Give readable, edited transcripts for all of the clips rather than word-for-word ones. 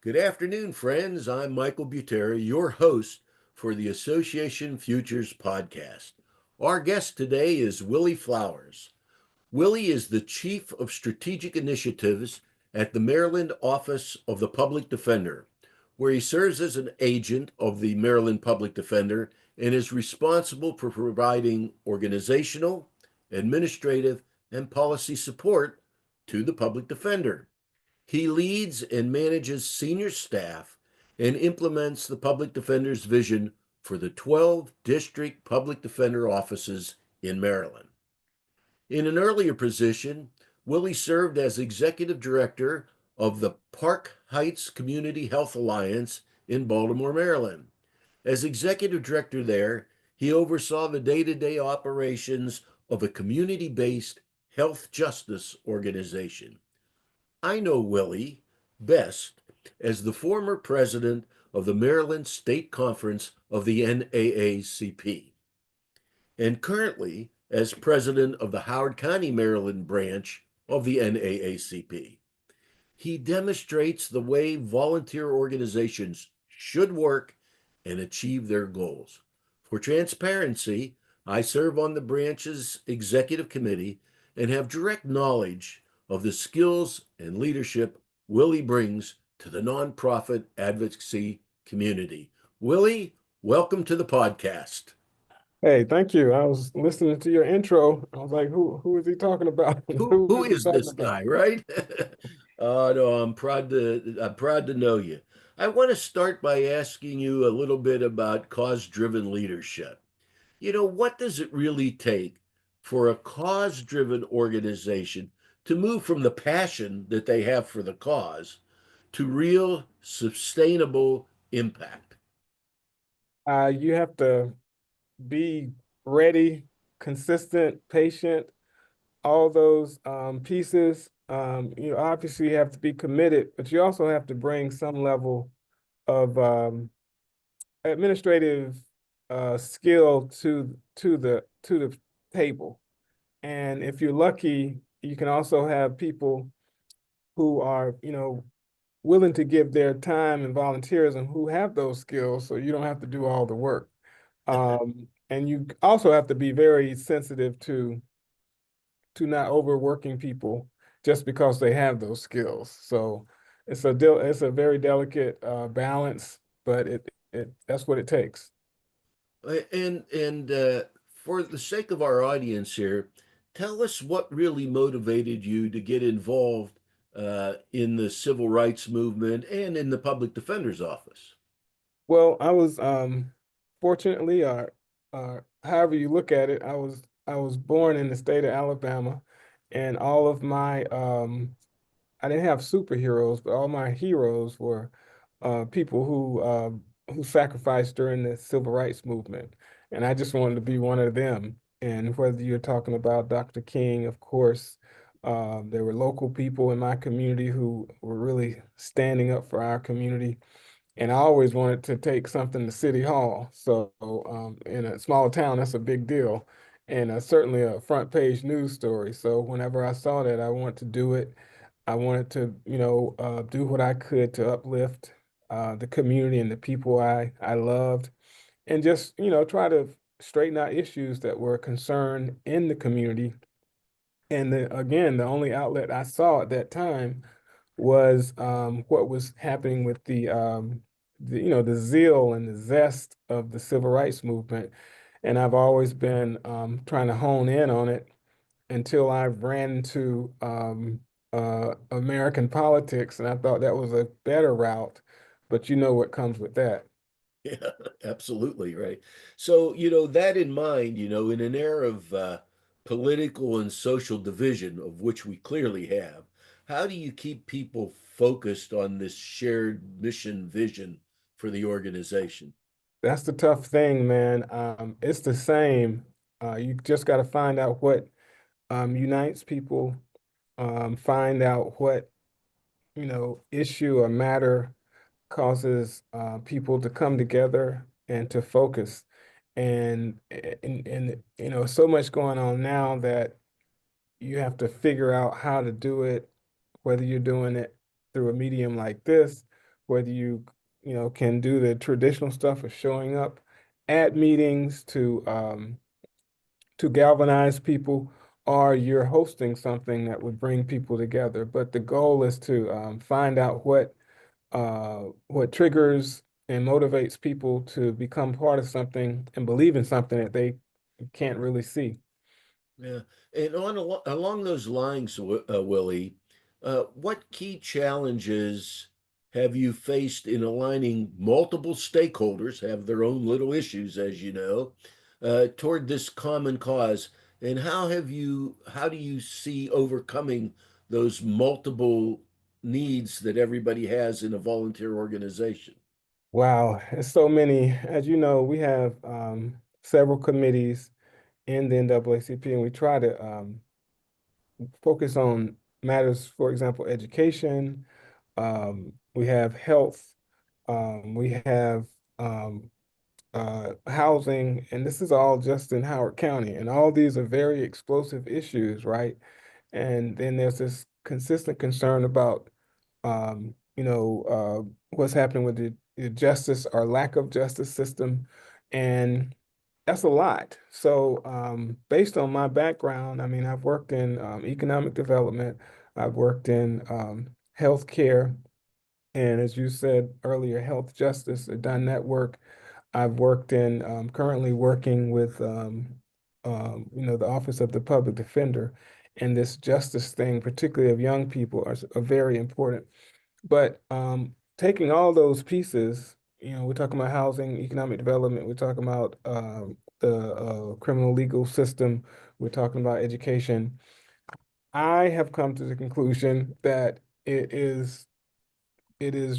Good afternoon, friends. I'm Michael Butera, your host for the Association Futures podcast. Our guest today is Willie Flowers. Willie is the Chief of Strategic Initiatives at the Maryland Office of the Public Defender, where he serves as an agent of the Maryland Public Defender and is responsible for providing organizational, administrative, and policy support to the public defender. He leads and manages senior staff and implements the public defender's vision for the 12 district public defender offices in Maryland. In an earlier position, Willie served as executive director of the Park Heights Community Health Alliance in Baltimore, Maryland. As executive director there, he oversaw the day-to-day operations of a community-based health justice organization. I know Willie best as the former president of the Maryland State Conference of the NAACP and currently as president of the Howard County, Maryland branch of the NAACP. He demonstrates the way volunteer organizations should work and achieve their goals. For transparency, I serve on the branch's executive committee and have direct knowledge of the skills and leadership Willie brings to the nonprofit advocacy community. Willie, welcome to the podcast. Hey, thank you. I was listening to your intro. I was like, who is he talking about? Who, Who who is he is talking this about? guy, right? No, I'm proud to know you. I want to start by asking you a little bit about cause-driven leadership. What does it really take for a cause-driven organization to move from the passion that they have for the cause to real sustainable impact? You have to be ready, consistent, patient, all those pieces. Obviously you have to be committed, but you also have to bring some level of administrative skill to the table. And if you're lucky, you can also have people who are, willing to give their time and volunteerism who have those skills, so you don't have to do all the work. And you also have to be very sensitive to not overworking people just because they have those skills. So it's a very delicate balance, but it that's what it takes. And for the sake of our audience here, tell us what really motivated you to get involved in the civil rights movement and in the public defender's office. Well, I was fortunately, however you look at it, I was born in the state of Alabama, and all of my I didn't have superheroes, but all my heroes were people who sacrificed during the civil rights movement, and I just wanted to be one of them. And whether you're talking about Dr. King, of course, there were local people in my community who were really standing up for our community. And I always wanted to take something to City Hall. So in a small town, that's a big deal, and certainly a front page news story. So whenever I saw that, I wanted to do it. I wanted to, do what I could to uplift the community and the people I loved, and just, try to straighten out issues that were a concern in the community. And again, the only outlet I saw at that time was what was happening with the zeal and the zest of the civil rights movement. And I've always been trying to hone in on it until I ran into American politics, and I thought that was a better route. But you know what comes with that. Yeah, absolutely right. So, that in mind, in an era of political and social division, of which we clearly have, how do you keep people focused on this shared mission vision for the organization? That's the tough thing, man. It's the same. You just got to find out what unites people, find out what, issue or matter causes people to come together and to focus. And so much going on now that you have to figure out how to do it, whether you're doing it through a medium like this whether you can do the traditional stuff of showing up at meetings to galvanize people, or you're hosting something that would bring people together. But the goal is to find out what triggers and motivates people to become part of something and believe in something that they can't really see. Yeah. And along those lines, Willie, what key challenges have you faced in aligning multiple stakeholders, have their own little issues, as you know, toward this common cause? And how do you see overcoming those multiple needs that everybody has in a volunteer organization? Wow, it's so many. As you know, we have several committees in the NAACP, and we try to focus on matters, for example, education. We have health. We have um, housing, and this is all just in Howard County. And all these are very explosive issues, right? And then there's this consistent concern about, what's happening with the justice or lack of justice system. And that's a lot. So, based on my background, I mean, I've worked in economic development, I've worked in healthcare, and as you said earlier, health justice. I've done that work. I've worked in currently working with the Office of the Public Defender, and this justice thing, particularly of young people, are very important. But taking all those pieces, we're talking about housing, economic development, we're talking about the criminal legal system, we're talking about education. I have come to the conclusion that it is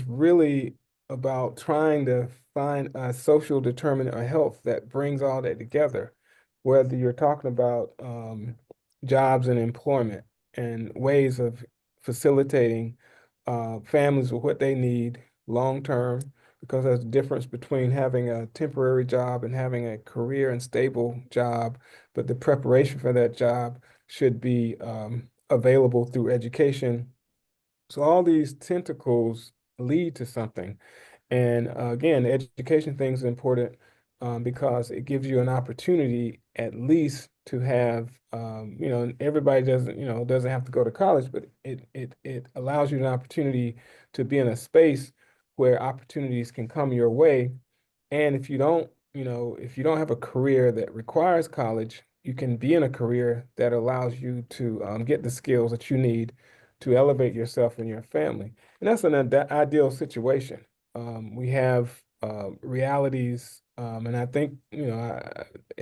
really about trying to find a social determinant of health that brings all that together, whether you're talking about jobs and employment and ways of facilitating families with what they need long term, because there's a difference between having a temporary job and having a career and stable job, but the preparation for that job should be available through education. So all these tentacles lead to something. And again, the education thing is important because it gives you an opportunity at least to have, everybody doesn't have to go to college, but it allows you an opportunity to be in a space where opportunities can come your way. And if you don't have a career that requires college, you can be in a career that allows you to get the skills that you need to elevate yourself and your family. And that's an ideal situation. We have realities, and I think in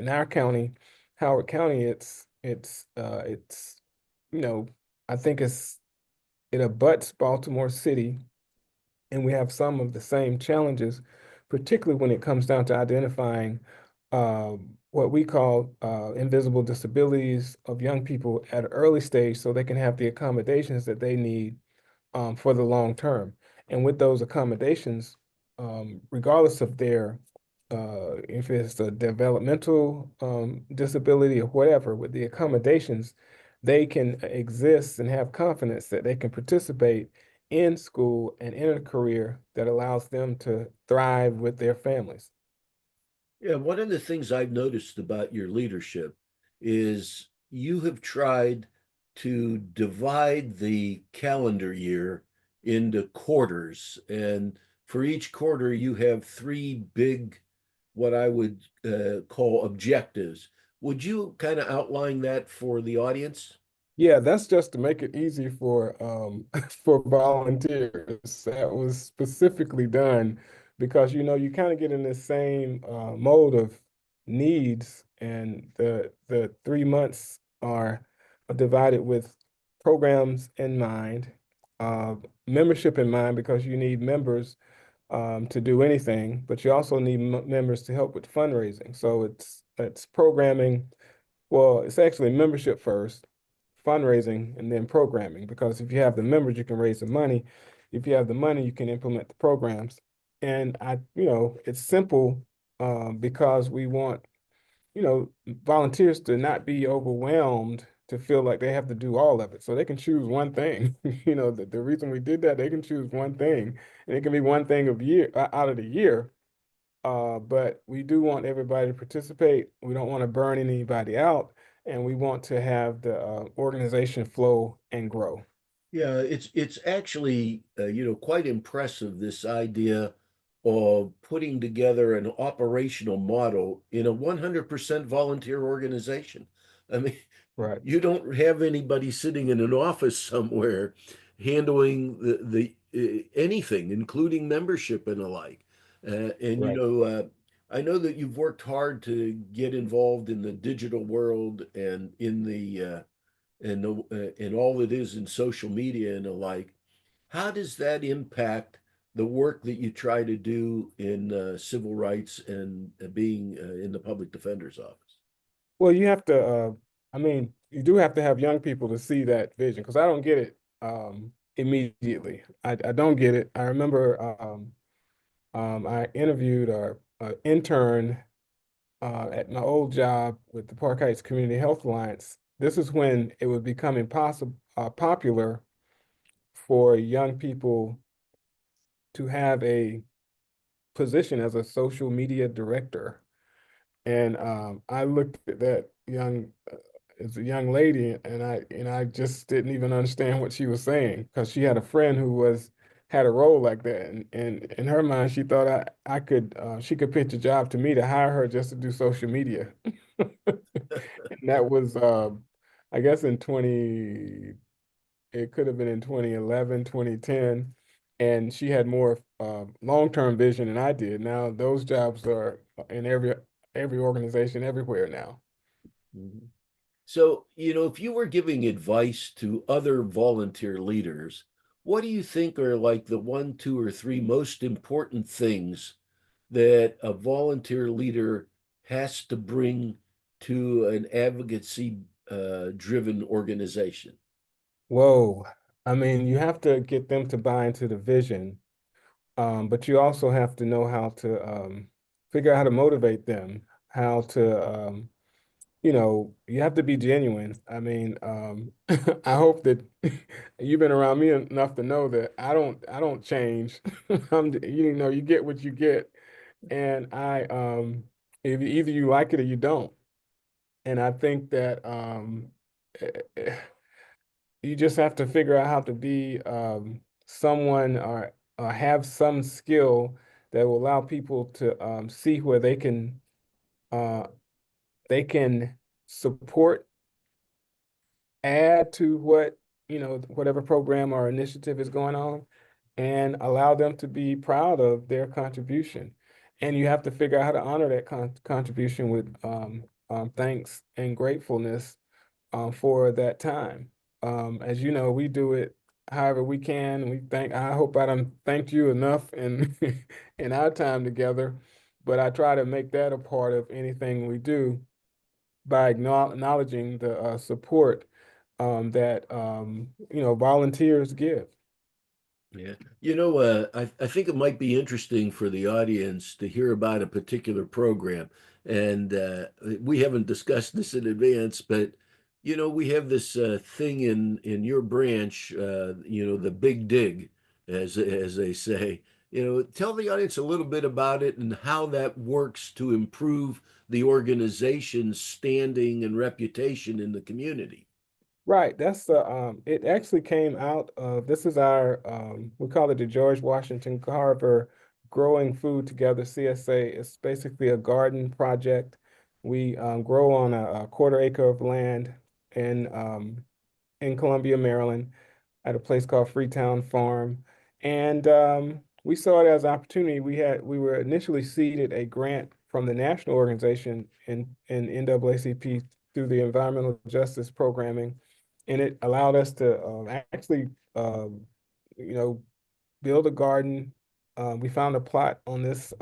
our county, Howard County, it's you know I think it abuts Baltimore City, and we have some of the same challenges, particularly when it comes down to identifying what we call invisible disabilities of young people at an early stage so they can have the accommodations that they need for the long term. And with those accommodations, regardless of if it's a developmental disability or whatever, with the accommodations, they can exist and have confidence that they can participate in school and in a career that allows them to thrive with their families. Yeah, one of the things I've noticed about your leadership is you have tried to divide the calendar year into quarters. And for each quarter, you have three big, what I would call objectives. Would you kind of outline that for the audience? Yeah, that's just to make it easy for for volunteers. That was specifically done because you kind of get in the same mode of needs, and the 3 months are divided with programs in mind, uh, membership in mind, because you need members to do anything, but you also need members to help with fundraising. So it's programming. Well, it's actually membership first, fundraising, and then programming. Because if you have the members, you can raise the money. If you have the money, you can implement the programs. And it's simple because we want, volunteers to not be overwhelmed to feel like they have to do all of it. So they can choose one thing. You know, the reason we did that, they can choose one thing, and it can be one thing of year out of the year. But we do want everybody to participate. We don't want to burn anybody out, and we want to have the organization flow and grow. Yeah, it's actually quite impressive, this idea of putting together an operational model in a 100% volunteer organization. I mean, Right, you don't have anybody sitting in an office somewhere handling the anything, including membership and the like. And right. I know that you've worked hard to get involved in the digital world and in and all it is in social media and the like. How does that impact the work that you try to do in civil rights and being in the public defender's office? Well, you have to, I mean, you do have to have young people to see that vision because I don't get it immediately. I don't get it. I remember I interviewed our intern at my old job with the Park Heights Community Health Alliance. This is when it was becoming popular for young people to have a position as a social media director. And I looked at that as a young lady, and I just didn't even understand what she was saying because she had a friend who had a role like that, and in her mind, she thought I could she could pitch a job to me to hire her just to do social media. And that was I guess in 20 it could have been in 2011, 2010, and she had more long-term vision than I did. Now those jobs are in every organization everywhere now. Mhm. So, if you were giving advice to other volunteer leaders, what do you think are like the one, two, or three most important things that a volunteer leader has to bring to an advocacy driven organization? Whoa. I mean, you have to get them to buy into the vision, but you also have to know how to figure out how to motivate them, how to you have to be genuine. I mean, I hope that you've been around me enough to know that I don't change. You get what you get, and if either you like it or you don't. And I think that eh, eh, you just have to figure out how to be someone or have some skill that will allow people to see where uh, they can support, add to whatever program or initiative is going on, and allow them to be proud of their contribution. And you have to figure out how to honor that contribution with thanks and gratefulness for that time. As you know, we do it however we can. And I hope I done thanked you enough in in our time together, but I try to make that a part of anything we do by acknowledging the support that volunteers give. Yeah. I think it might be interesting for the audience to hear about a particular program. And we haven't discussed this in advance, but we have this thing in your branch, the big dig, as they say. Tell the audience a little bit about it and how that works to improve the organization's standing and reputation in the community. Right, that's the it actually came out of this is our we call it the George Washington Carver Growing Food Together CSA. It's basically a garden project. We grow on a quarter acre of land in in Columbia, Maryland, at a place called Freetown Farm. And we saw it as an opportunity. We were initially seeded a grant from the national organization in NAACP through the environmental justice programming, and it allowed us to actually you know build a garden. We found a plot on this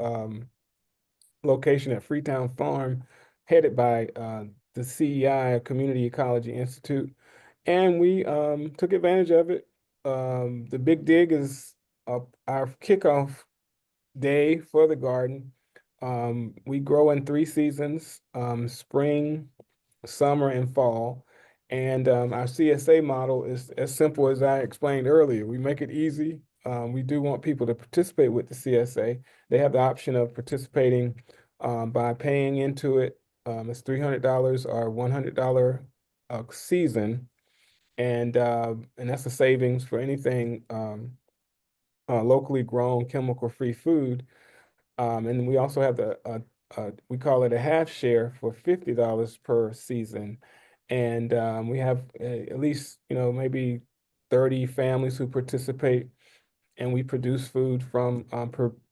location at Freetown Farm, headed by the CEI, Community Ecology Institute, and we took advantage of it. The Big Dig is our kickoff day for the garden. We grow in 3 seasons, spring, summer, and fall. And our CSA model is as simple as I explained earlier. We make it easy. We do want people to participate with the CSA. They have the option of participating by paying into it. It's $300 or $100 a season, and that's a savings for anything locally grown, chemical-free food. And we also have we call it a half share for $50 per season. And we have at least, maybe 30 families who participate, and we produce food from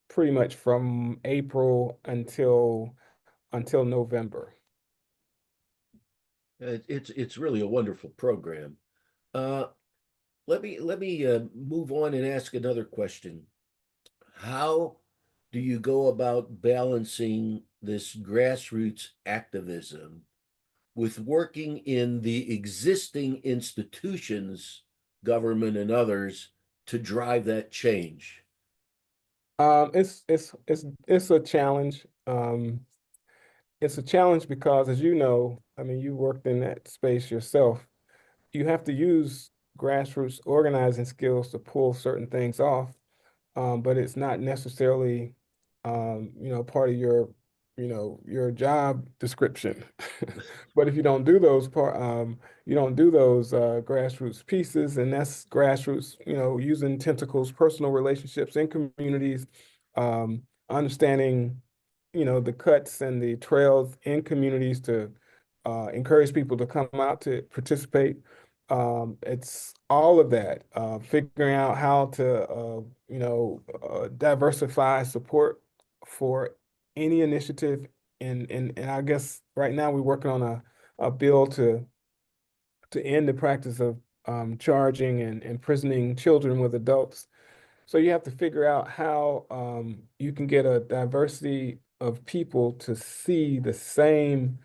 pretty much from April until November. It's really a wonderful program. Uh, let me move on and ask another question. How do you go about balancing this grassroots activism with working in the existing institutions, government and others, to drive that change? It's a challenge. It's a challenge because, as you know, I mean, you worked in that space yourself. You have to use grassroots organizing skills to pull certain things off, but it's not necessarily, part of your job description. But if you don't do you don't do those grassroots pieces, and that's grassroots, using tentacles, personal relationships in communities, understanding, the cuts and the trails in communities to encourage people to come out to participate. It's all of that, figuring out how to, diversify support for any initiative. And I guess right now we're working on a bill to end the practice of charging and imprisoning children with adults. So you have to figure out how you can get a diversity of people to see the same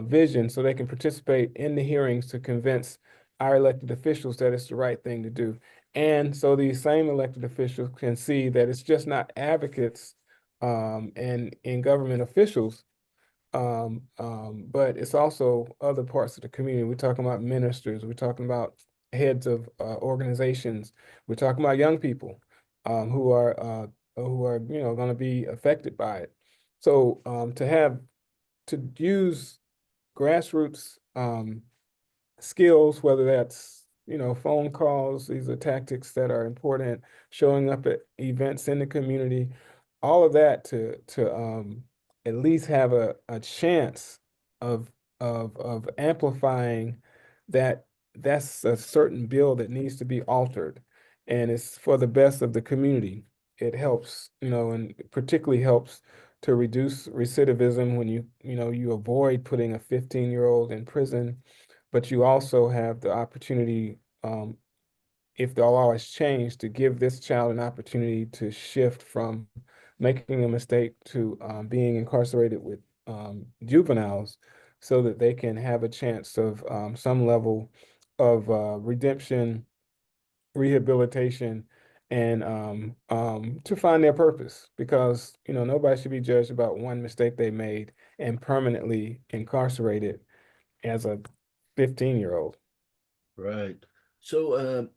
vision so they can participate in the hearings to convince our elected officials that it's the right thing to do. And so these same elected officials can see that it's just not advocates and government officials, but it's also other parts of the community. We're talking about ministers, we're talking about heads of organizations, we're talking about young people who are going to be affected by it. So to use grassroots skills, whether that's, phone calls, these are tactics that are important, showing up at events in the community, all of that to at least have a chance of of amplifying that that's a certain bill that needs to be altered, and it's for the best of the community. It helps, and particularly helps to reduce recidivism when you avoid putting a 15-year-old in prison, but you also have the opportunity, if the law is changed, to give this child an opportunity to shift from making a mistake to being incarcerated with juveniles, so that they can have a chance of some level of redemption, rehabilitation, and to find their purpose. Because nobody should be judged about one mistake they made and permanently incarcerated as a 15-year-old. Right. So,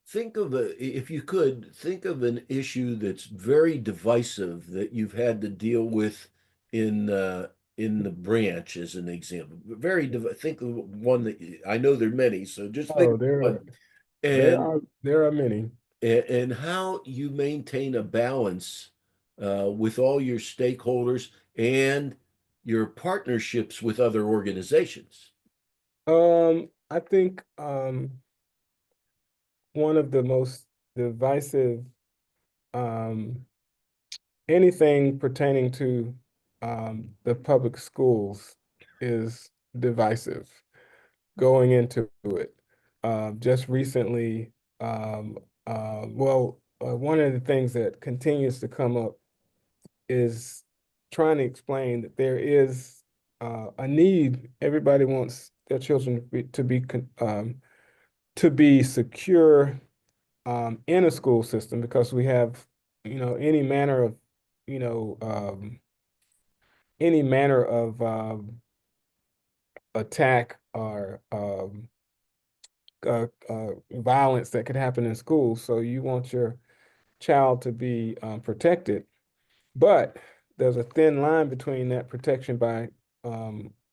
think of if you could think of an issue that's very divisive that you've had to deal with in the branch, as an example. Think of one that I know there are many, so just think Oh, of one. there And are there are many. and how you maintain a balance with all your stakeholders and your partnerships with other organizations. I think one of the most divisive, um, anything pertaining to the public schools is divisive going into it. Just recently, one of the things that continues to come up is trying to explain that there is a need. Everybody wants their children to be secure in a school system, because we have, any manner of, you know, um, any manner of attack or violence that could happen in schools. So you want your child to be protected, but there's a thin line between that protection by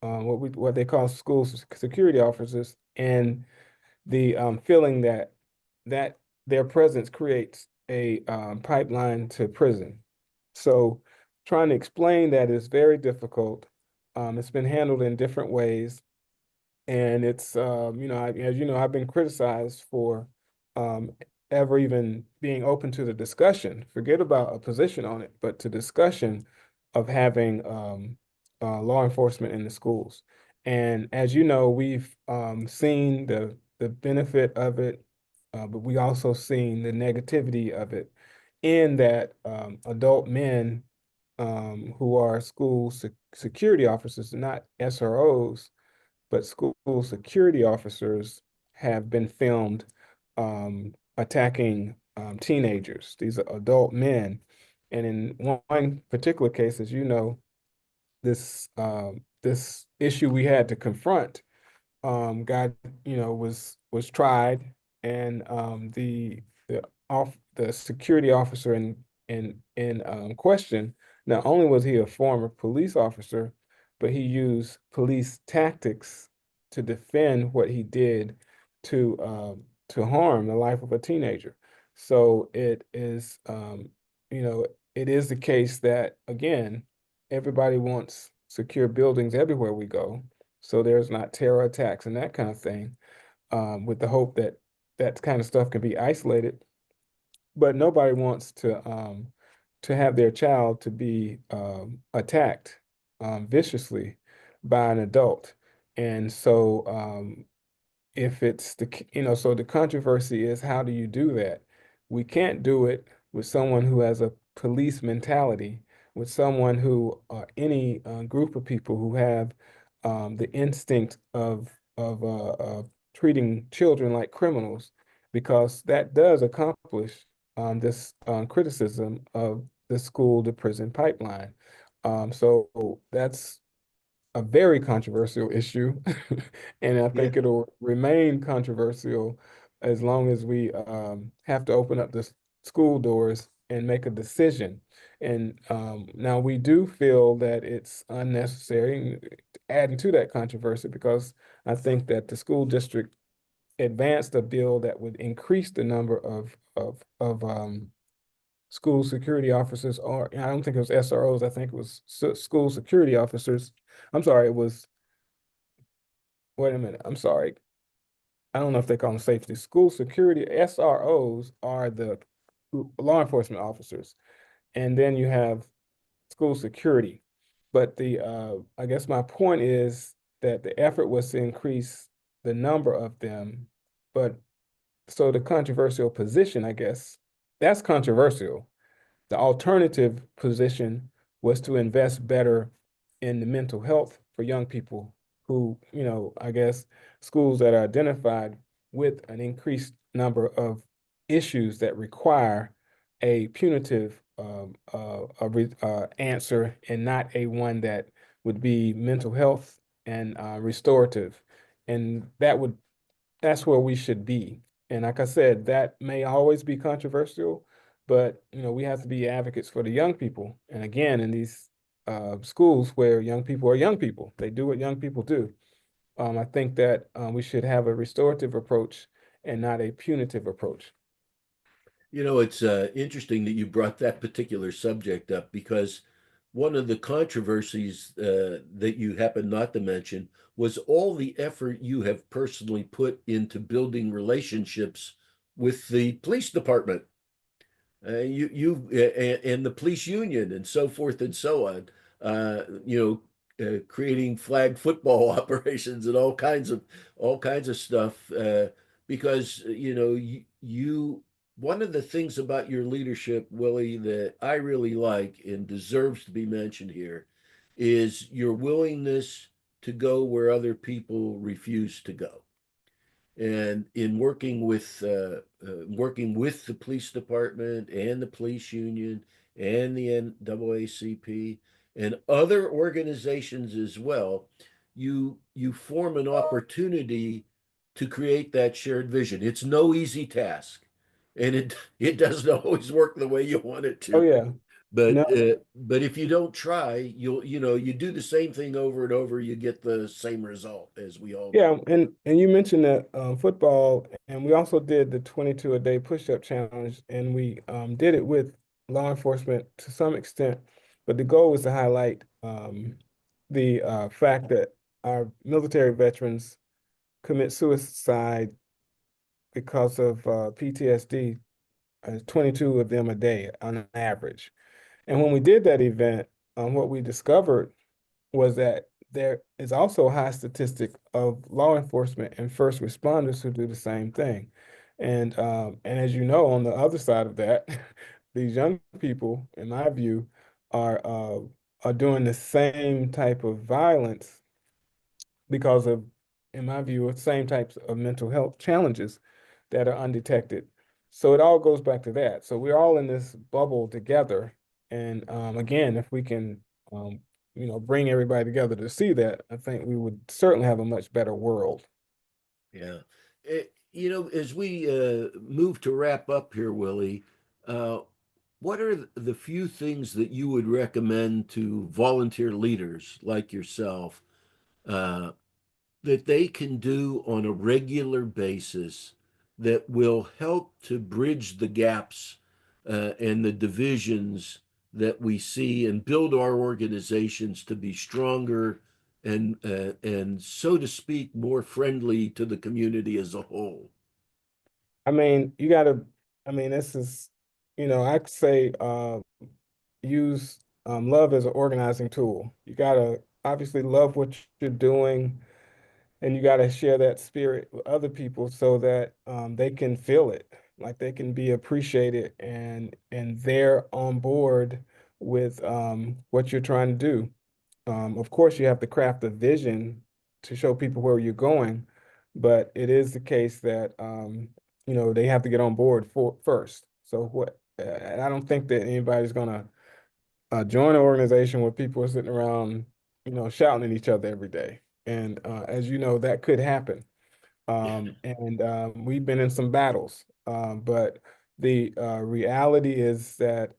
what they call school security officers and the feeling that their presence creates a pipeline to prison. So trying to explain that is very difficult. It's been handled in different ways. And it's, as you know, I've been criticized for um, ever even being open to the discussion. Forget about a position on it, but to discussion of having law enforcement in the schools. And as you know, we've seen the benefit of it, but we also seen the negativity of it in that adult men who are school security officers, not SROs, but school security officers have been filmed attacking teenagers. These are adult men. And in one particular case, as you know, this issue we had to confront got was tried, and the security officer in question, not only was he a former police officer, but he used police tactics to defend what he did to harm the life of a teenager. So you know, it is the case that again, everybody wants secure buildings everywhere we go, so there's not terror attacks and that kind of thing, with the hope that that kind of stuff can be isolated. But nobody wants to have their child to be attacked viciously by an adult. And so if it's so the controversy is, how do you do that? We can't do it with someone who has a police mentality, with someone who, any group of people who have the instinct of treating children like criminals, because that does accomplish this criticism of the school to prison pipeline. So that's a very controversial issue, and I Yeah. think it'll remain controversial as long as we have to open up the school doors and make a decision. And now we do feel that it's unnecessary, adding to that controversy, because I think that the school district advanced a bill that would increase the number of school security officers, or I don't think it was SROs. I think it was school security officers. I'm sorry, it was, wait a minute, I'm sorry. I don't know if they call them safety. School security, SROs are the law enforcement officers. And then you have school security. But I guess my point is that the effort was to increase the number of them. But so the controversial position, I guess, that's controversial. The alternative position was to invest better in the mental health for young people who, I guess schools that are identified with an increased number of issues that require a punitive answer, and not a one that would be mental health and restorative. And that's where we should be. And like I said, that may always be controversial, but we have to be advocates for the young people. And again, in these schools where young people are young people, they do what young people do. I think that we should have a restorative approach and not a punitive approach. It's interesting that you brought that particular subject up because one of the controversies that you happen not to mention was all the effort you have personally put into building relationships with the police department, and the police union and so forth and so on. Creating flag football operations and all kinds of stuff. Because you one of the things about your leadership, Willie, that I really like and deserves to be mentioned here is your willingness to go where other people refuse to go. And in working with the police department and the police union and the NAACP and other organizations as well, you form an opportunity to create that shared vision. It's no easy task, and it doesn't always work the way you want it Oh to. yeah. No, But if you don't try, you do the same thing over and over, you get the same result, as we all know. yeah, and you mentioned that football, and we also did the 22 a day push-up challenge, and we did it with law enforcement to some extent, but the goal was to highlight the fact that our military veterans commit suicide because of PTSD, 22 of them a day on average. And when we did that event, what we discovered was that there is also a high statistic of law enforcement and first responders who do the same thing. And as you know, on the other side of that, these young people, in my view, are doing the same type of violence because of, in my view, the same types of mental health challenges that are undetected. So it all goes back to that. So we're all in this bubble together. And again, if we can, um, bring everybody together to see that, I think we would certainly have a much better world. Yeah. As we move to wrap up here, Willie, uh, what are the few things that you would recommend to volunteer leaders like yourself uh, that they can do on a regular basis that will help to bridge the gaps and the divisions that we see and build our organizations to be stronger and so to speak more friendly to the community as a whole? I mean, you got to, I mean, this is, I'd say use love as an organizing tool. You got to obviously love what you're doing, and you got to share that spirit with other people so that they can feel it, like they can be appreciated and they're on board with what you're trying to do. Of course, you have to craft a vision to show people where you're going, but it is the case that they have to get on board for first. So what? I don't think that anybody's gonna join an organization where people are sitting around, shouting at each other every day. And as you know, that could happen. And we've been in some battles. But the reality is that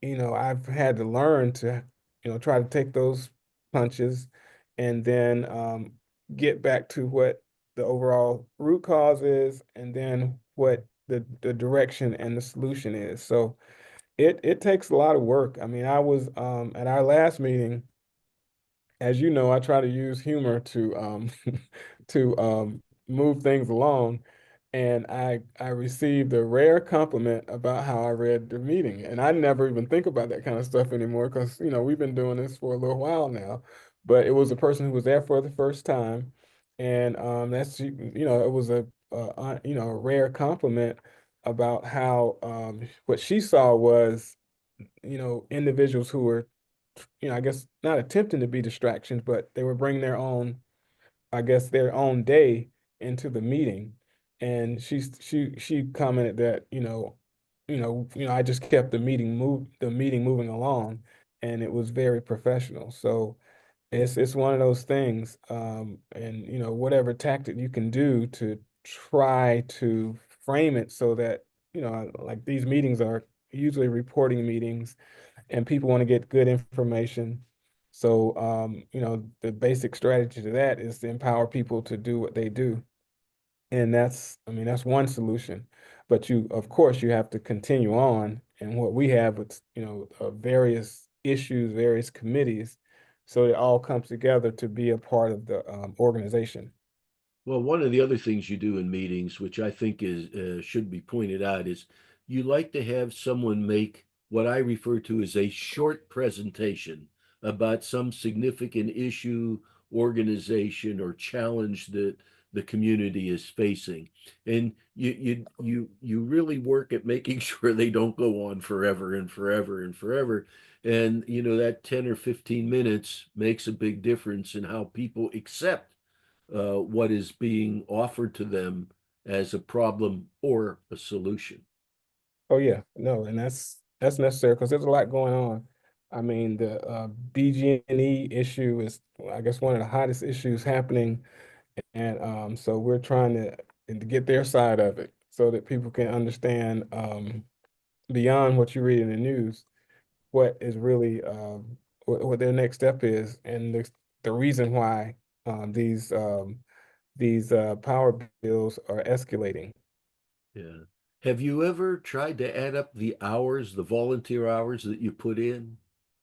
I've had to learn to, try to take those punches and then get back to what the overall root cause is and then what the direction and the solution is. So it takes a lot of work. I mean, I was at our last meeting, as you know, I try to use humor to to move things along. And I received a rare compliment about how I read the meeting. And I never even think about that kind of stuff anymore because, we've been doing this for a little while now. But it was a person who was there for the first time. And it was a rare compliment about how what she saw was, individuals who were, I guess not attempting to be distractions, but they were bringing their own, I guess, their own day into the meeting. And she commented that, I just kept the meeting moving along, and it was very professional. So it's one of those things, and whatever tactic you can do to try to frame it so that, like these meetings are usually reporting meetings and people want to get good information. So, the basic strategy to that is to empower people to do what they do. And I mean, that's one solution. But of course, you have to continue on. And what we have with, various issues, various committees, so it all comes together to be a part of the organization. Well, one of the other things you do in meetings, which I think is should be pointed out, is you like to have someone make what I refer to as a short presentation about some significant issue, organization, or challenge that the community is facing. And you really work at making sure they don't go on forever and forever and forever. And that 10 or 15 minutes makes a big difference in how people accept what is being offered to them as a problem or a solution. Oh yeah, no, and that's necessary because there's a lot going on. I mean, the BG&E issue is, I guess, one of the hottest issues happening. And so we're trying to get their side of it so that people can understand beyond what you read in the news, what is really what their next step is, and the reason why these power bills are escalating. Yeah. Have you ever tried to add up the hours, the volunteer hours that you put in?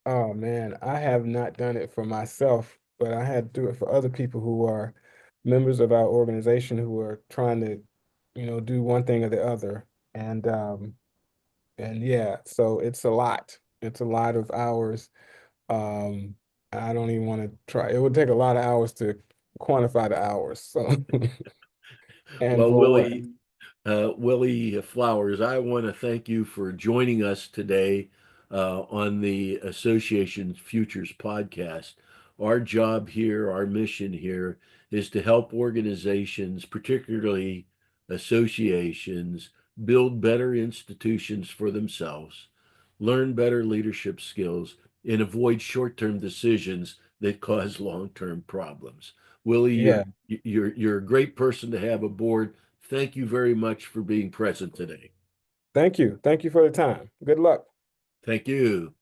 Oh man, I have not done it for myself, but I had to do it for other people who are members of our organization who are trying to, do one thing or the other. And and yeah, so it's a lot. It's a lot of hours. Um, I don't even want to try. It would take a lot of hours to quantify the hours. So, and Well, for what? Willie Flowers, I want to thank you for joining us today on the Association Futures podcast. Our job here, our mission here, is to help organizations, particularly associations, build better institutions for themselves, learn better leadership skills, and avoid short-term decisions that cause long-term problems. Willie, Yeah. you're a great person to have aboard. Thank you very much for being present today. Thank you. Thank you for the time. Good luck. Thank you.